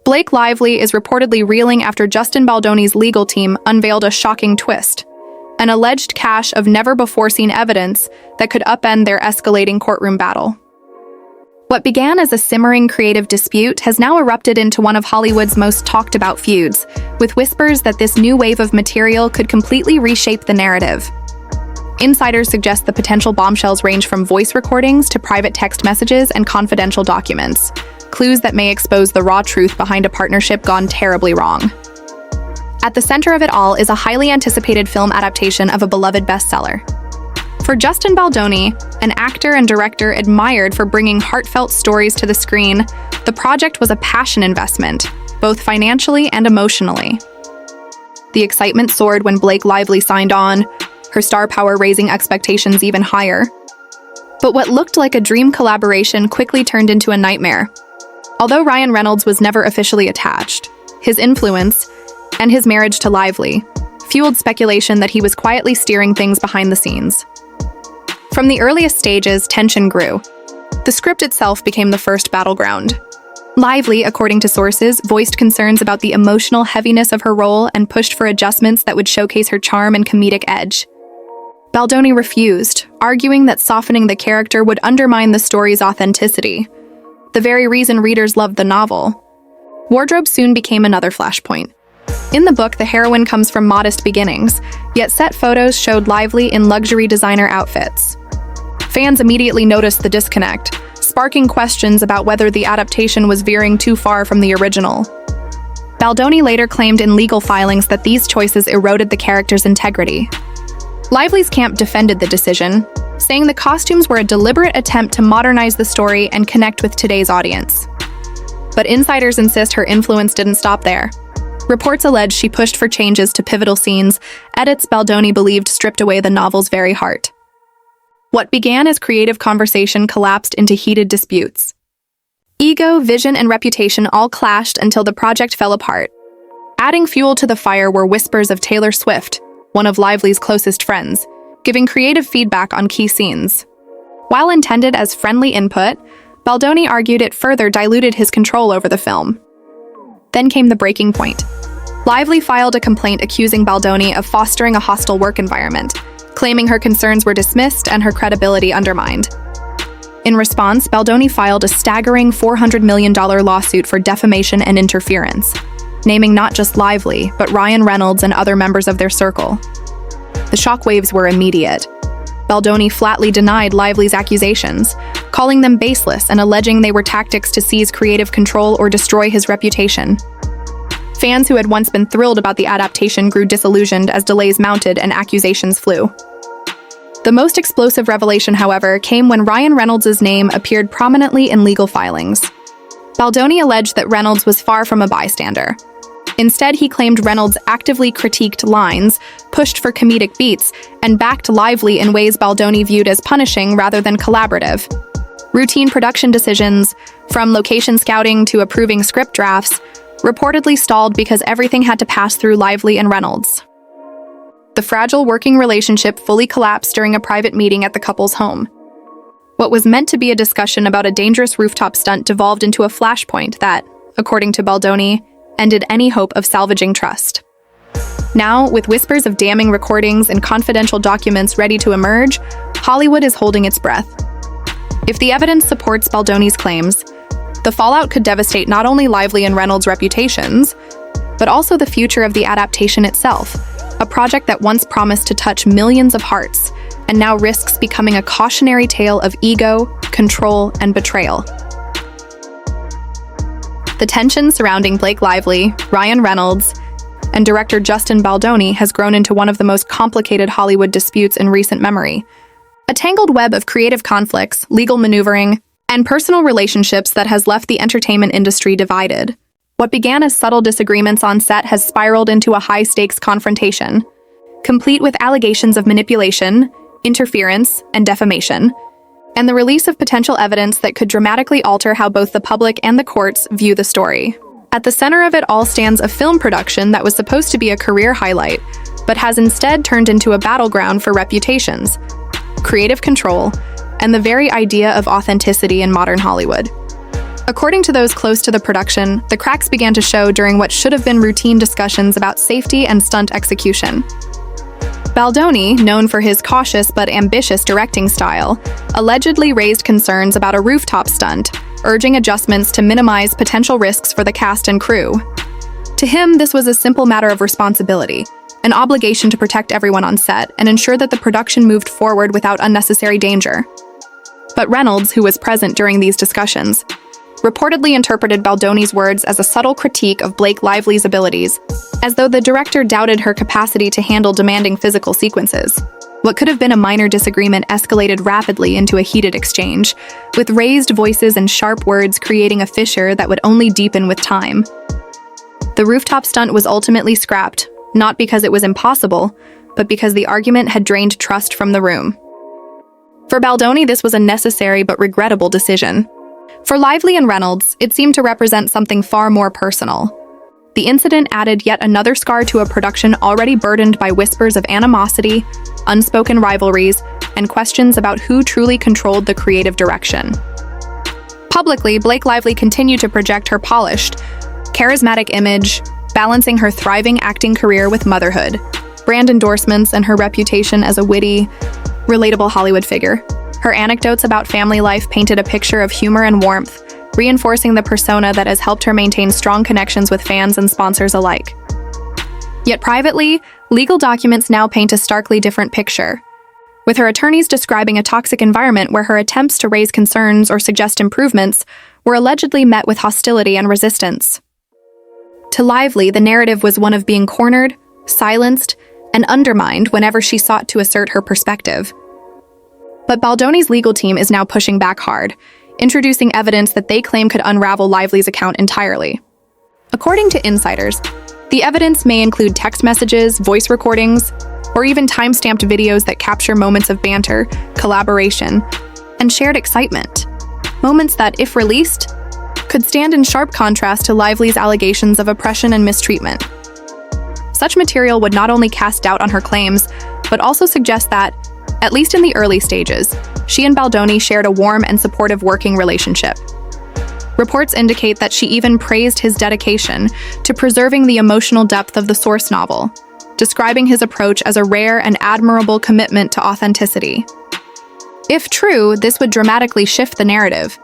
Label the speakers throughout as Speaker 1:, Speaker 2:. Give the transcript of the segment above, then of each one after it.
Speaker 1: Blake Lively is reportedly reeling after Justin Baldoni's legal team unveiled a shocking twist: an alleged cache of never-before-seen evidence that could upend their escalating courtroom battle. What began as a simmering creative dispute has now erupted into one of Hollywood's most talked-about feuds, with whispers that this new wave of material could completely reshape the narrative. Insiders suggest the potential bombshells range from voice recordings to private text messages and confidential documents, clues that may expose the raw truth behind a partnership gone terribly wrong. At the center of it all is a highly anticipated film adaptation of a beloved bestseller. For Justin Baldoni, an actor and director admired for bringing heartfelt stories to the screen, the project was a passion investment, both financially and emotionally. The excitement soared when Blake Lively signed on, her star power raising expectations even higher. But what looked like a dream collaboration quickly turned into a nightmare. Although Ryan Reynolds was never officially attached, his influence, and his marriage to Lively, fueled speculation that he was quietly steering things behind the scenes. From the earliest stages, tension grew. The script itself became the first battleground. Lively, according to sources, voiced concerns about the emotional heaviness of her role and pushed for adjustments that would showcase her charm and comedic edge. Baldoni refused, arguing that softening the character would undermine the story's authenticity, the very reason readers loved the novel. Wardrobe soon became another flashpoint. In the book, the heroine comes from modest beginnings, yet set photos showed Lively in luxury designer outfits. Fans immediately noticed the disconnect, sparking questions about whether the adaptation was veering too far from the original. Baldoni later claimed in legal filings that these choices eroded the character's integrity. Lively's camp defended the decision, saying the costumes were a deliberate attempt to modernize the story and connect with today's audience. But insiders insist her influence didn't stop there. Reports allege she pushed for changes to pivotal scenes, edits Baldoni believed stripped away the novel's very heart. What began as creative conversation collapsed into heated disputes. Ego, vision, and reputation all clashed until the project fell apart. Adding fuel to the fire were whispers of Taylor Swift, one of Lively's closest friends, giving creative feedback on key scenes. While intended as friendly input, Baldoni argued it further diluted his control over the film. Then came the breaking point. Lively filed a complaint accusing Baldoni of fostering a hostile work environment, claiming her concerns were dismissed and her credibility undermined. In response, Baldoni filed a staggering $400 million lawsuit for defamation and interference, naming not just Lively, but Ryan Reynolds and other members of their circle. The shockwaves were immediate. Baldoni flatly denied Lively's accusations, calling them baseless and alleging they were tactics to seize creative control or destroy his reputation. Fans who had once been thrilled about the adaptation grew disillusioned as delays mounted and accusations flew. The most explosive revelation, however, came when Ryan Reynolds' name appeared prominently in legal filings. Baldoni alleged that Reynolds was far from a bystander. Instead, he claimed Reynolds actively critiqued lines, pushed for comedic beats, and backed Lively in ways Baldoni viewed as punishing rather than collaborative. Routine production decisions, from location scouting to approving script drafts, reportedly stalled because everything had to pass through Lively and Reynolds. The fragile working relationship fully collapsed during a private meeting at the couple's home. What was meant to be a discussion about a dangerous rooftop stunt devolved into a flashpoint that, according to Baldoni, ended any hope of salvaging trust. Now, with whispers of damning recordings and confidential documents ready to emerge, Hollywood is holding its breath. If the evidence supports Baldoni's claims, the fallout could devastate not only Lively and Reynolds' reputations, but also the future of the adaptation itself, a project that once promised to touch millions of hearts, and now risks becoming a cautionary tale of ego, control, and betrayal. The tension surrounding Blake Lively, Ryan Reynolds, and director Justin Baldoni has grown into one of the most complicated Hollywood disputes in recent memory. A tangled web of creative conflicts, legal maneuvering, and personal relationships that has left the entertainment industry divided. What began as subtle disagreements on set has spiraled into a high-stakes confrontation, complete with allegations of manipulation, interference, and defamation, and the release of potential evidence that could dramatically alter how both the public and the courts view the story. At the center of it all stands a film production that was supposed to be a career highlight, but has instead turned into a battleground for reputations, creative control, and the very idea of authenticity in modern Hollywood. According to those close to the production, the cracks began to show during what should have been routine discussions about safety and stunt execution. Baldoni, known for his cautious but ambitious directing style, allegedly raised concerns about a rooftop stunt, urging adjustments to minimize potential risks for the cast and crew. To him, this was a simple matter of responsibility, an obligation to protect everyone on set and ensure that the production moved forward without unnecessary danger. But Reynolds, who was present during these discussions, reportedly interpreted Baldoni's words as a subtle critique of Blake Lively's abilities, as though the director doubted her capacity to handle demanding physical sequences. What could have been a minor disagreement escalated rapidly into a heated exchange, with raised voices and sharp words creating a fissure that would only deepen with time. The rooftop stunt was ultimately scrapped, not because it was impossible, but because the argument had drained trust from the room. For Baldoni, this was a necessary but regrettable decision. For Lively and Reynolds, it seemed to represent something far more personal. The incident added yet another scar to a production already burdened by whispers of animosity, unspoken rivalries, and questions about who truly controlled the creative direction. Publicly, Blake Lively continued to project her polished, charismatic image, balancing her thriving acting career with motherhood, brand endorsements, and her reputation as a witty, relatable Hollywood figure. Her anecdotes about family life painted a picture of humor and warmth, reinforcing the persona that has helped her maintain strong connections with fans and sponsors alike. Yet privately, legal documents now paint a starkly different picture, with her attorneys describing a toxic environment where her attempts to raise concerns or suggest improvements were allegedly met with hostility and resistance. To Lively, the narrative was one of being cornered, silenced, and undermined whenever she sought to assert her perspective. But Baldoni's legal team is now pushing back hard, introducing evidence that they claim could unravel Lively's account entirely. According to insiders, the evidence may include text messages, voice recordings, or even time-stamped videos that capture moments of banter, collaboration, and shared excitement. Moments that, if released, could stand in sharp contrast to Lively's allegations of oppression and mistreatment. Such material would not only cast doubt on her claims, but also suggest that, at least in the early stages, she and Baldoni shared a warm and supportive working relationship. Reports indicate that she even praised his dedication to preserving the emotional depth of the source novel, describing his approach as a rare and admirable commitment to authenticity. If true, this would dramatically shift the narrative,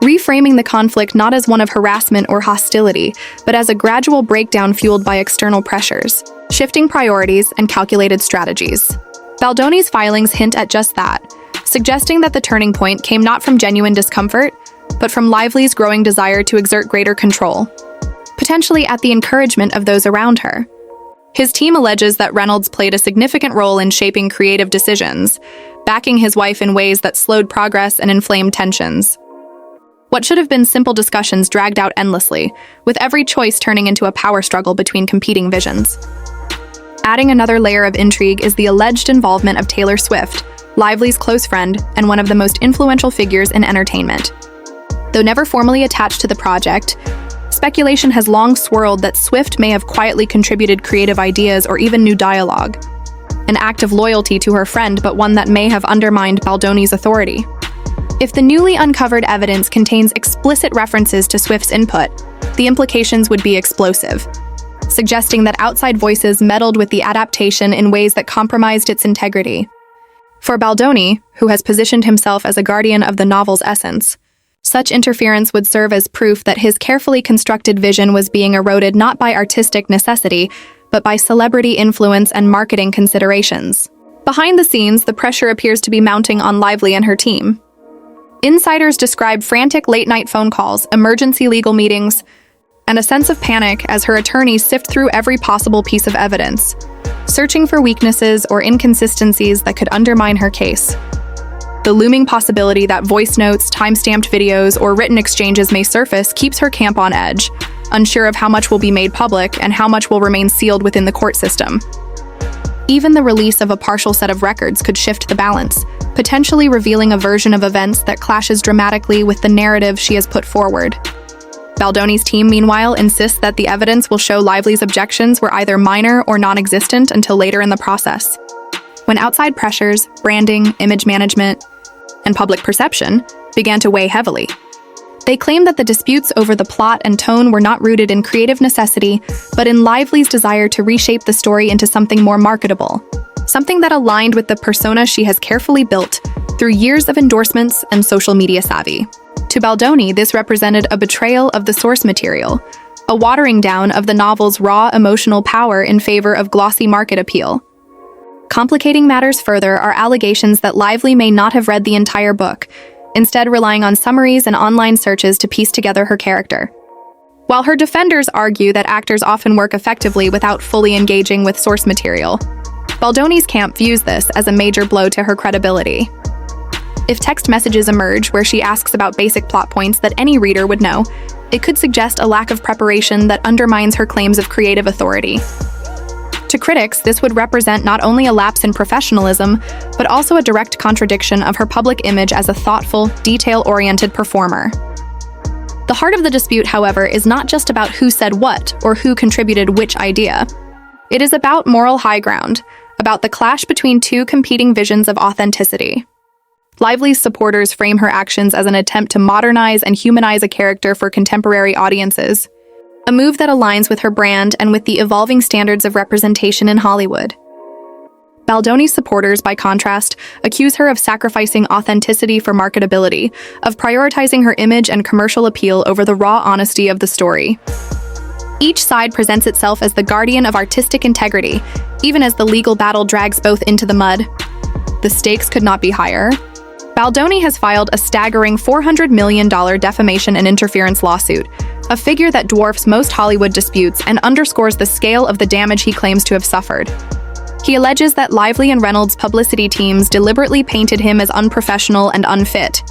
Speaker 1: reframing the conflict not as one of harassment or hostility, but as a gradual breakdown fueled by external pressures, shifting priorities, and calculated strategies. Baldoni's filings hint at just that, suggesting that the turning point came not from genuine discomfort, but from Lively's growing desire to exert greater control, potentially at the encouragement of those around her. His team alleges that Reynolds played a significant role in shaping creative decisions, backing his wife in ways that slowed progress and inflamed tensions. What should have been simple discussions dragged out endlessly, with every choice turning into a power struggle between competing visions. Adding another layer of intrigue is the alleged involvement of Taylor Swift, Lively's close friend and one of the most influential figures in entertainment. Though never formally attached to the project, speculation has long swirled that Swift may have quietly contributed creative ideas or even new dialogue, an act of loyalty to her friend, but one that may have undermined Baldoni's authority. If the newly uncovered evidence contains explicit references to Swift's input, the implications would be explosive, suggesting that outside voices meddled with the adaptation in ways that compromised its integrity. For Baldoni, who has positioned himself as a guardian of the novel's essence, such interference would serve as proof that his carefully constructed vision was being eroded not by artistic necessity, but by celebrity influence and marketing considerations. Behind the scenes, the pressure appears to be mounting on Lively and her team. Insiders describe frantic late-night phone calls, emergency legal meetings, and a sense of panic as her attorneys sift through every possible piece of evidence, searching for weaknesses or inconsistencies that could undermine her case. The looming possibility that voice notes, time-stamped videos, or written exchanges may surface keeps her camp on edge, unsure of how much will be made public and how much will remain sealed within the court system. Even the release of a partial set of records could shift the balance, potentially revealing a version of events that clashes dramatically with the narrative she has put forward. Baldoni's team, meanwhile, insists that the evidence will show Lively's objections were either minor or non-existent until later in the process. When outside pressures, branding, image management, and public perception began to weigh heavily, They claim that the disputes over the plot and tone were not rooted in creative necessity, but in Lively's desire to reshape the story into something more marketable, something that aligned with the persona she has carefully built through years of endorsements and social media savvy. To Baldoni, this represented a betrayal of the source material, a watering down of the novel's raw emotional power in favor of glossy market appeal. Complicating matters further are allegations that Lively may not have read the entire book, instead relying on summaries and online searches to piece together her character. While her defenders argue that actors often work effectively without fully engaging with source material, Baldoni's camp views this as a major blow to her credibility. If text messages emerge where she asks about basic plot points that any reader would know, it could suggest a lack of preparation that undermines her claims of creative authority. To critics, this would represent not only a lapse in professionalism, but also a direct contradiction of her public image as a thoughtful, detail-oriented performer. The heart of the dispute, however, is not just about who said what or who contributed which idea. It is about moral high ground, about the clash between two competing visions of authenticity. Lively's supporters frame her actions as an attempt to modernize and humanize a character for contemporary audiences, a move that aligns with her brand and with the evolving standards of representation in Hollywood. Baldoni's supporters, by contrast, accuse her of sacrificing authenticity for marketability, of prioritizing her image and commercial appeal over the raw honesty of the story. Each side presents itself as the guardian of artistic integrity, even as the legal battle drags both into the mud. The stakes could not be higher. Baldoni has filed a staggering $400 million defamation and interference lawsuit, a figure that dwarfs most Hollywood disputes and underscores the scale of the damage he claims to have suffered. He alleges that Lively and Reynolds' publicity teams deliberately painted him as unprofessional and unfit,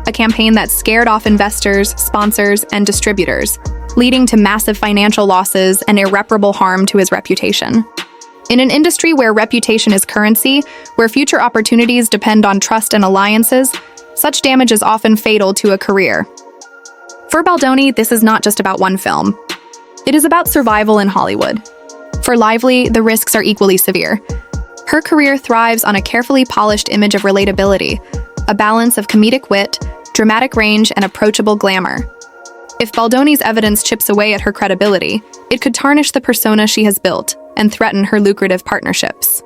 Speaker 1: a campaign that scared off investors, sponsors, and distributors, leading to massive financial losses and irreparable harm to his reputation. In an industry where reputation is currency, where future opportunities depend on trust and alliances, such damage is often fatal to a career. For Baldoni, this is not just about one film. It is about survival in Hollywood. For Lively, the risks are equally severe. Her career thrives on a carefully polished image of relatability, a balance of comedic wit, dramatic range, and approachable glamour. If Baldoni's evidence chips away at her credibility, it could tarnish the persona she has built and threaten her lucrative partnerships.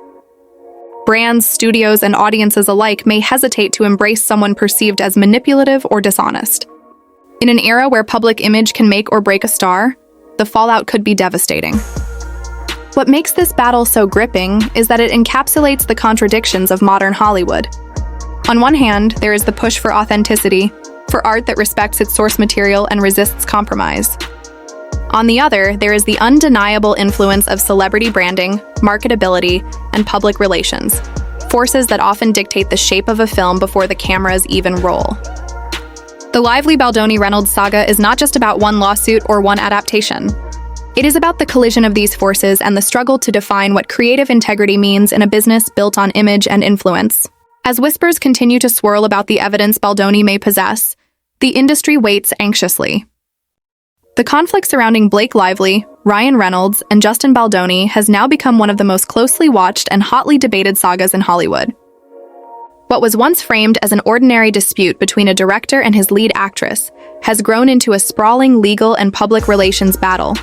Speaker 1: Brands, studios, and audiences alike may hesitate to embrace someone perceived as manipulative or dishonest. In an era where public image can make or break a star, the fallout could be devastating. What makes this battle so gripping is that it encapsulates the contradictions of modern Hollywood. On one hand, there is the push for authenticity, for art that respects its source material and resists compromise. On the other, there is the undeniable influence of celebrity branding, marketability, and public relations, forces that often dictate the shape of a film before the cameras even roll. The Lively Baldoni Reynolds saga is not just about one lawsuit or one adaptation. It is about the collision of these forces and the struggle to define what creative integrity means in a business built on image and influence. As whispers continue to swirl about the evidence Baldoni may possess, the industry waits anxiously. The conflict surrounding Blake Lively, Ryan Reynolds, and Justin Baldoni has now become one of the most closely watched and hotly debated sagas in Hollywood. What was once framed as an ordinary dispute between a director and his lead actress has grown into a sprawling legal and public relations battle.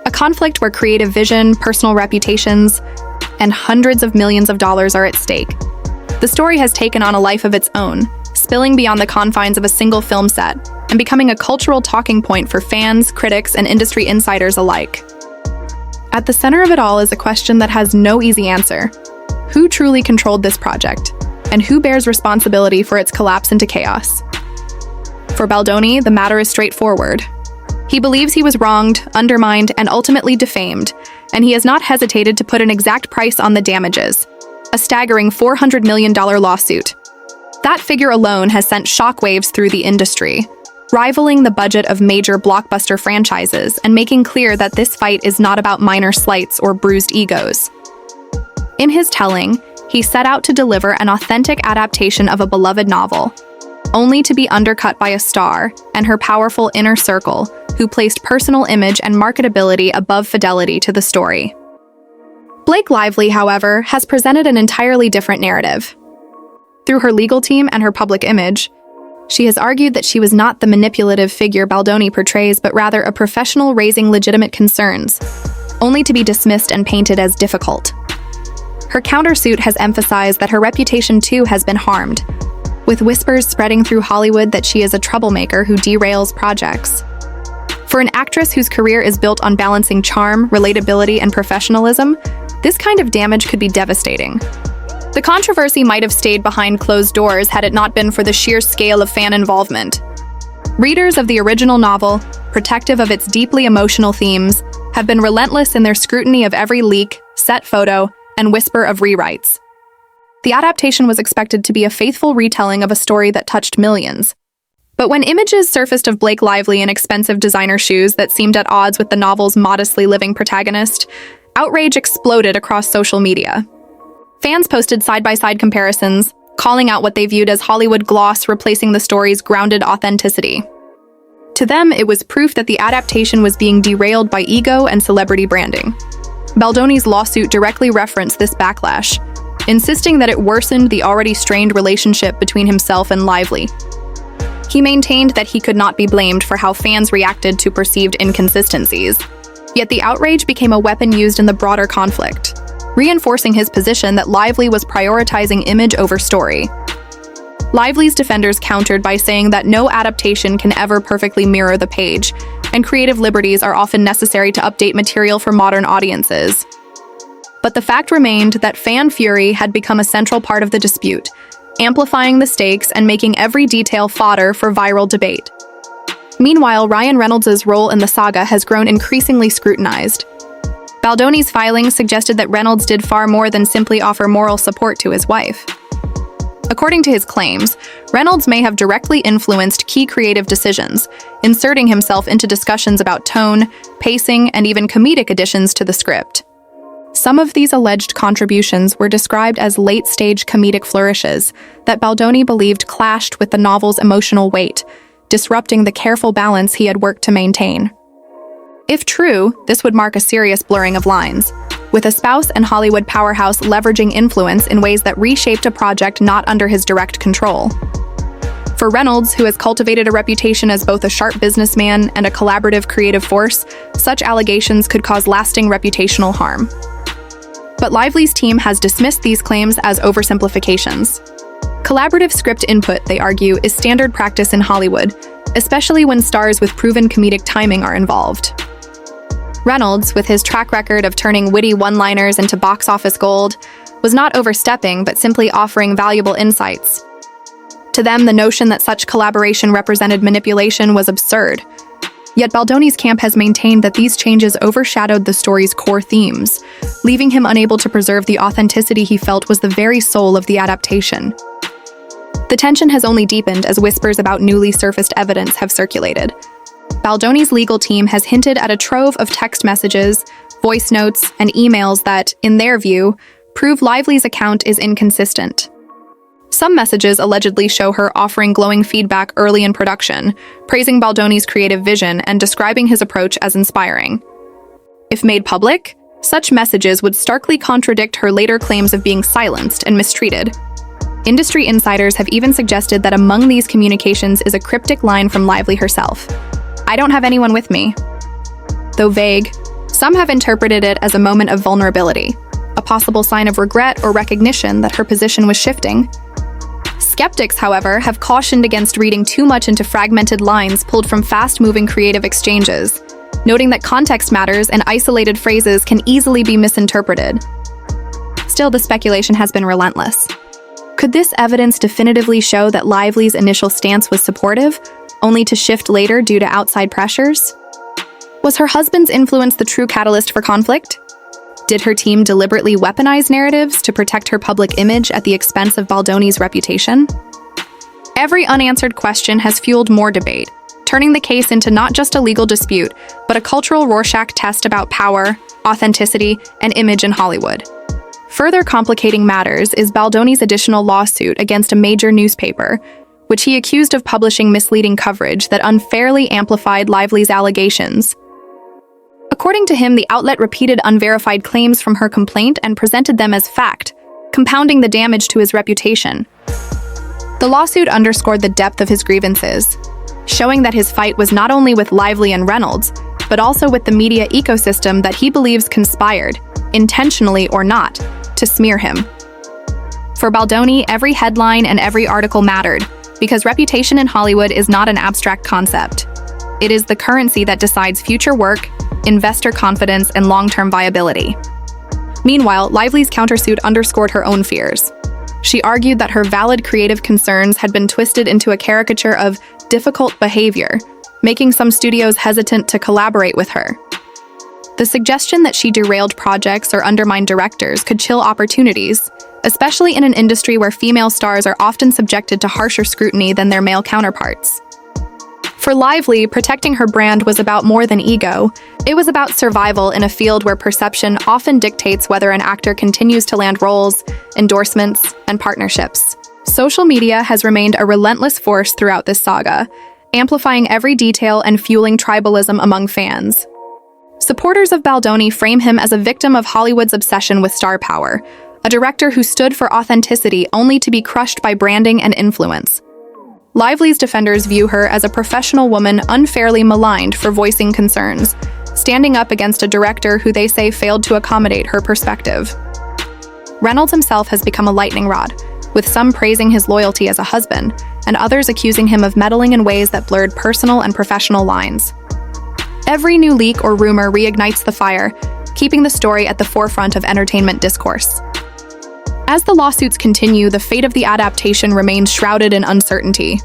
Speaker 1: A conflict where creative vision, personal reputations, and hundreds of millions of dollars are at stake. The story has taken on a life of its own, spilling beyond the confines of a single film set and becoming a cultural talking point for fans, critics, and industry insiders alike. At the center of it all is a question that has no easy answer. Who truly controlled this project? And who bears responsibility for its collapse into chaos? For Baldoni, the matter is straightforward. He believes he was wronged, undermined, and ultimately defamed, and he has not hesitated to put an exact price on the damages, a staggering $400 million lawsuit. That figure alone has sent shockwaves through the industry, rivaling the budget of major blockbuster franchises and making clear that this fight is not about minor slights or bruised egos. In his telling, he set out to deliver an authentic adaptation of a beloved novel, only to be undercut by a star and her powerful inner circle, who placed personal image and marketability above fidelity to the story. Blake Lively, however, has presented an entirely different narrative. Through her legal team and her public image, She has argued that she was not the manipulative figure Baldoni portrays, but rather a professional raising legitimate concerns, only to be dismissed and painted as difficult. Her countersuit has emphasized that her reputation too has been harmed, with whispers spreading through Hollywood that she is a troublemaker who derails projects. For an actress whose career is built on balancing charm, relatability, and professionalism, this kind of damage could be devastating. The controversy might have stayed behind closed doors had it not been for the sheer scale of fan involvement. Readers of the original novel, protective of its deeply emotional themes, have been relentless in their scrutiny of every leak, set photo, and whisper of rewrites. The adaptation was expected to be a faithful retelling of a story that touched millions. But when images surfaced of Blake Lively in expensive designer shoes that seemed at odds with the novel's modestly living protagonist, outrage exploded across social media. Fans posted side-by-side comparisons, calling out what they viewed as Hollywood gloss replacing the story's grounded authenticity. To them, it was proof that the adaptation was being derailed by ego and celebrity branding. Baldoni's lawsuit directly referenced this backlash, insisting that it worsened the already strained relationship between himself and Lively. He maintained that he could not be blamed for how fans reacted to perceived inconsistencies, yet the outrage became a weapon used in the broader conflict, reinforcing his position that Lively was prioritizing image over story. Lively's defenders countered by saying that no adaptation can ever perfectly mirror the page, and creative liberties are often necessary to update material for modern audiences. But the fact remained that fan fury had become a central part of the dispute, amplifying the stakes and making every detail fodder for viral debate. Meanwhile, Ryan Reynolds' role in the saga has grown increasingly scrutinized. Baldoni's filings suggested that Reynolds did far more than simply offer moral support to his wife. According to his claims, Reynolds may have directly influenced key creative decisions, inserting himself into discussions about tone, pacing, and even comedic additions to the script. Some of these alleged contributions were described as late-stage comedic flourishes that Baldoni believed clashed with the novel's emotional weight, disrupting the careful balance he had worked to maintain. If true, this would mark a serious blurring of lines, with a spouse and Hollywood powerhouse leveraging influence in ways that reshaped a project not under his direct control. For Reynolds, who has cultivated a reputation as both a sharp businessman and a collaborative creative force, such allegations could cause lasting reputational harm. But Lively's team has dismissed these claims as oversimplifications. Collaborative script input, they argue, is standard practice in Hollywood, especially when stars with proven comedic timing are involved. Reynolds, with his track record of turning witty one-liners into box office gold, was not overstepping but simply offering valuable insights. To them, the notion that such collaboration represented manipulation was absurd. Yet Baldoni's camp has maintained that these changes overshadowed the story's core themes, leaving him unable to preserve the authenticity he felt was the very soul of the adaptation. The tension has only deepened as whispers about newly surfaced evidence have circulated. Baldoni's legal team has hinted at a trove of text messages, voice notes, and emails that, in their view, prove Lively's account is inconsistent. Some messages allegedly show her offering glowing feedback early in production, praising Baldoni's creative vision and describing his approach as inspiring. If made public, such messages would starkly contradict her later claims of being silenced and mistreated. Industry insiders have even suggested that among these communications is a cryptic line from Lively herself. "I don't have anyone with me." Though vague, some have interpreted it as a moment of vulnerability, a possible sign of regret or recognition that her position was shifting. Skeptics, however, have cautioned against reading too much into fragmented lines pulled from fast-moving creative exchanges, noting that context matters and isolated phrases can easily be misinterpreted. Still, the speculation has been relentless. Could this evidence definitively show that Lively's initial stance was supportive, only to shift later due to outside pressures? Was her husband's influence the true catalyst for conflict? Did her team deliberately weaponize narratives to protect her public image at the expense of Baldoni's reputation? Every unanswered question has fueled more debate, turning the case into not just a legal dispute, but a cultural Rorschach test about power, authenticity, and image in Hollywood. Further complicating matters is Baldoni's additional lawsuit against a major newspaper, which he accused of publishing misleading coverage that unfairly amplified Lively's allegations. According to him, the outlet repeated unverified claims from her complaint and presented them as fact, compounding the damage to his reputation. The lawsuit underscored the depth of his grievances, showing that his fight was not only with Lively and Reynolds, but also with the media ecosystem that he believes conspired, intentionally or not, to smear him. For Baldoni, every headline and every article mattered, because reputation in Hollywood is not an abstract concept. It is the currency that decides future work, investor confidence, and long-term viability. Meanwhile, Lively's countersuit underscored her own fears. She argued that her valid creative concerns had been twisted into a caricature of difficult behavior, making some studios hesitant to collaborate with her. The suggestion that she derailed projects or undermined directors could chill opportunities, especially in an industry where female stars are often subjected to harsher scrutiny than their male counterparts. For Lively, protecting her brand was about more than ego. It was about survival in a field where perception often dictates whether an actor continues to land roles, endorsements, and partnerships. Social media has remained a relentless force throughout this saga, amplifying every detail and fueling tribalism among fans. Supporters of Baldoni frame him as a victim of Hollywood's obsession with star power, a director who stood for authenticity only to be crushed by branding and influence. Lively's defenders view her as a professional woman unfairly maligned for voicing concerns, standing up against a director who they say failed to accommodate her perspective. Reynolds himself has become a lightning rod, with some praising his loyalty as a husband, and others accusing him of meddling in ways that blurred personal and professional lines. Every new leak or rumor reignites the fire, keeping the story at the forefront of entertainment discourse. As the lawsuits continue, the fate of the adaptation remains shrouded in uncertainty.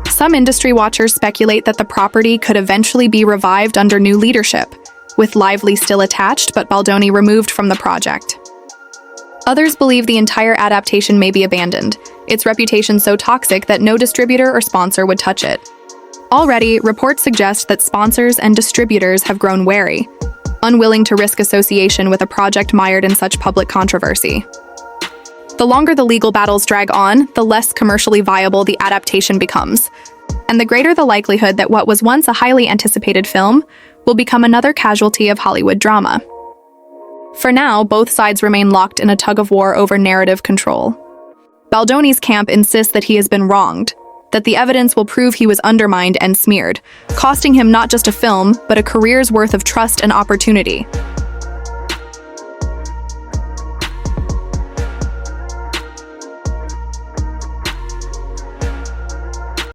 Speaker 1: Some industry watchers speculate that the property could eventually be revived under new leadership, with Lively still attached but Baldoni removed from the project. Others believe the entire adaptation may be abandoned, its reputation so toxic that no distributor or sponsor would touch it. Already, reports suggest that sponsors and distributors have grown wary, unwilling to risk association with a project mired in such public controversy. The longer the legal battles drag on, the less commercially viable the adaptation becomes, and the greater the likelihood that what was once a highly anticipated film will become another casualty of Hollywood drama. For now, both sides remain locked in a tug-of-war over narrative control. Baldoni's camp insists that he has been wronged, that the evidence will prove he was undermined and smeared, costing him not just a film, but a career's worth of trust and opportunity.